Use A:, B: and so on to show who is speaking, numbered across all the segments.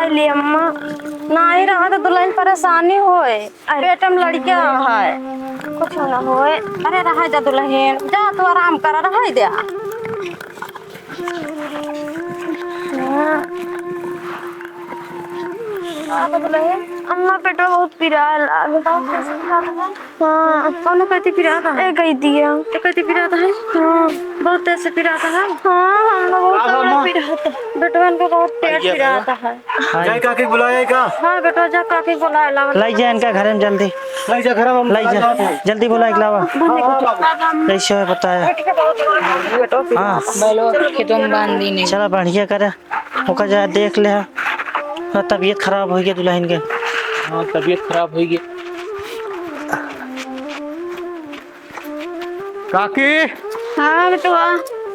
A: ले अम्मा नहीं रहा तो दुल्हन परेशानी होए पेट में लड़का है कुछ ना होए। अरे रहा जा दुल्हन जा तू आराम कर रहा दे। अम्मा पेटो बहुत पिरा कौन कहती पिराता है गई दिया कहती पिराता है। हाँ बहुत ऐसे पिराता है। हाँ बहुत पिराता बेटवन को बहुत पेट पिराता है।
B: जाए काकी बुलाया का।
A: हाँ बेटा जा काकी बुलाया
C: लाई जा इनका घर में जल्दी
B: लाई जा घर में
C: लाई जा जल्दी बोला एक लावा कैसे है बताया। हाँ
D: खेतों में बांध दी नहीं।
C: चला बढ़िया करे ओका जा देख ले तबीयत खराब हो गई दुल्हन के।
D: हाँ तबीयत खराब हो गई।
B: काकी
A: हाँ बेटवा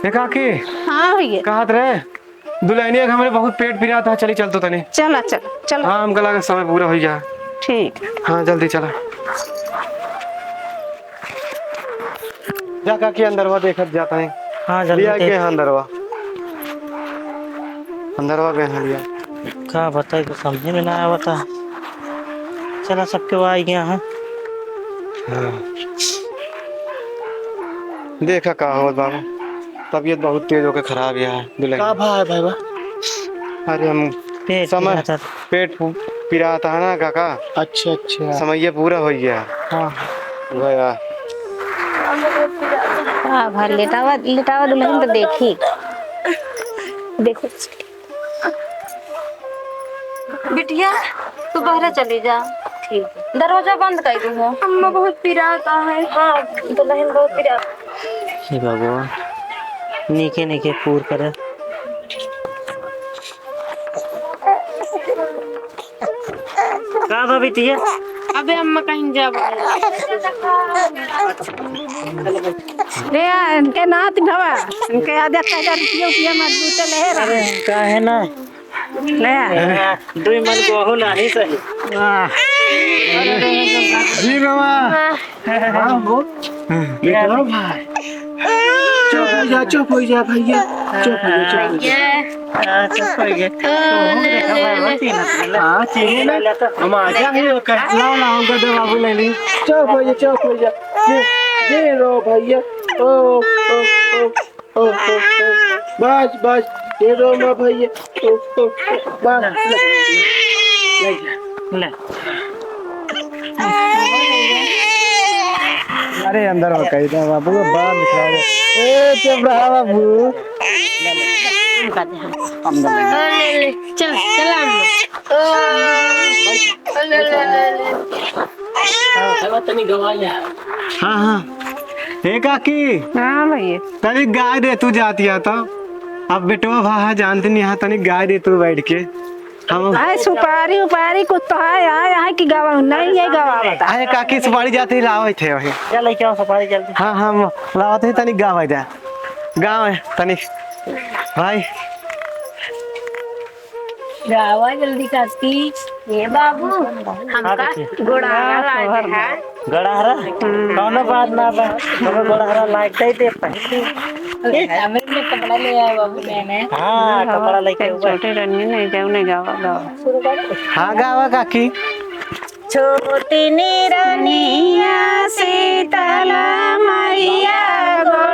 B: ये काकी
A: हाँ भैया
B: कहा रहे दुल्हनिया के हमारे बहुत पेट पिरा था। चली चल तो तनी
A: चला चल चल।
B: हाँ हमको लगा समय पूरा हो जा।
A: ठीक
B: हाँ जल्दी चला जा काकी अंदरवा देखत जाता है।
C: हाँ जल्दी
B: लिया
C: देख।
B: के अंदरवा गए लिया
C: क्या बताए कुछ समझ में ना आया बता। चला सबके वो आई गया है।
B: देखा का हो बाबू तबीयत बहुत तेज होकर खराब है दुल्हन
C: का भाई भाई बा
B: अरे हम
C: पेट
B: समय
C: पिराता।
B: पेट पिराता है ना काका।
C: अच्छा अच्छा
B: समय ये पूरा हो गया
C: हाँ
B: गया।
A: हाँ भाई लेटावा लेटावा दुल्हन तो देखी देखो बिटिया तू बाहर चली जा। ठीक दरवाजा बंद कर दो। अम्मा बहुत पिराता है। हाँ दुल्हन बहुत पिराता।
C: हे भगवान नीके नीके पूर करे। का बा बिटिया
A: अबे अम्मा कहीं जा ले इनके नात भवा इनके आधा काजा रुपया मजबूत ले
C: अरे का है ना
A: ले
C: दुई मन को नहीं सही।
B: जी मामा
C: यार
B: भाई चुप हो जा भैया चुप हो जा
C: चुप हो गए
B: हाँ चीनी ना हम आ जाएंगे कहला लाऊंगा दे बाबू ले ली चुप हो जा ये रो भैया ओ ओ ओ ओ बस बस ये रो मां भैया ओ ओ बस
C: ले
B: अरे अंदर हो कही था बाबू बाहर निकला ए चुप रहा बाबू
A: चल चल
B: हाँ हाँ हे काकी
A: हाँ भैया
B: तनी गाय दे तू जाती है तो अब बेटवा भाहा जानते नहीं यहाँ तनी गाय दे तू बैठ के हम
A: आए सुपारी उपारी कुछ तो है यहाँ की गवा नहीं है गवा बता।
B: अरे काकी सुपारी जाते ही लावे थे वही।
C: चल क्या सफारी जल्दी।
B: हाँ हाँ लावते ही तनी गाँव है जा गाँव है तनी भाई
A: गावा जल्दी काकी ये बाबू हमका गुड़ारा लागे है।
C: गड़ाहरा कौनो बात ना बा हमें गड़ाहरा लायक दे दे पहले
A: हमें भी कपड़ा ले आया बाबू मैंने।
C: हाँ कपड़ा लेके
A: छोटे रन्नी नहीं जाओ नहीं गावा गावा
B: हाँ गावा काकी
A: छोटी निरनिया शीतला मैया गो